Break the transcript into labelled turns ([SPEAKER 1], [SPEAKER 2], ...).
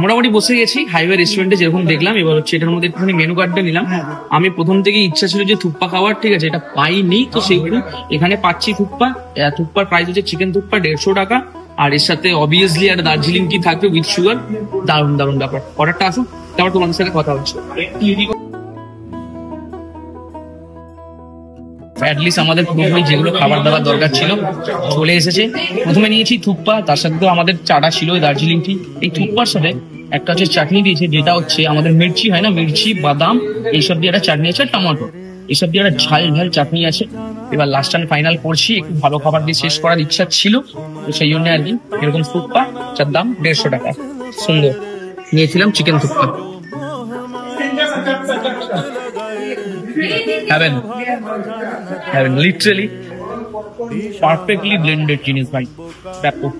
[SPEAKER 1] মোটামুটি বসে গেছি হাইওয়ে রেস্টুরেন্টে, যেরকম দেখলাম। এবার হচ্ছে এটার মধ্যে একটুখানি মেনু কার্ডটা নিলাম। আমি প্রথম থেকে ইচ্ছা ছিল যে থুপ্পা খাওয়ার, ঠিক আছে, এটা পাইনি, তো সেগুলো এখানে পাচ্ছি থুপ্পা। থুপ্পার প্রাইস হচ্ছে চিকেন থুপ্পা 150 টাকা, আর এর সাথে অবভিয়াসলি একটা দার্জিলিং টি থাকবে উইথ সুগার। দারুণ দারুণ ব্যাপার। অর্ডারটা আসুন, তারপর তোমাদের সাথে কথা হচ্ছে। অ্যাটলিস্ট আমাদের পুরোপুরি যেগুলো খাবার দাবার দরকার ছিল চলে এসেছে। প্রথমে নিয়েছি থুপ্পা, তার সাথে তো আমাদের চাটা ছিল দার্জিলিং টি। এই থুপ্পার সাথে একটা হচ্ছে চাটনি দিয়েছে, যেটা হচ্ছে আমাদের মির্চি হয় না, মির্চি বাদাম এইসব দিয়ে একটা চাটনি আছে, টমেটো এইসব দিয়ে একটা ঝাল ঝাল চাটনি আছে। এবার লাস্ট টাইম ফাইনাল করছি, একটু ভালো খাবার দিয়ে শেষ করার ইচ্ছা ছিল, তো সেই জন্য আর কি এরকম থুপ্পা, যার দাম 150 টাকা। সুন্দর। নিয়েছিলাম chicken thukpa. Heaven, literally perfectly blended জিনিস ভাই, ব্যাপক।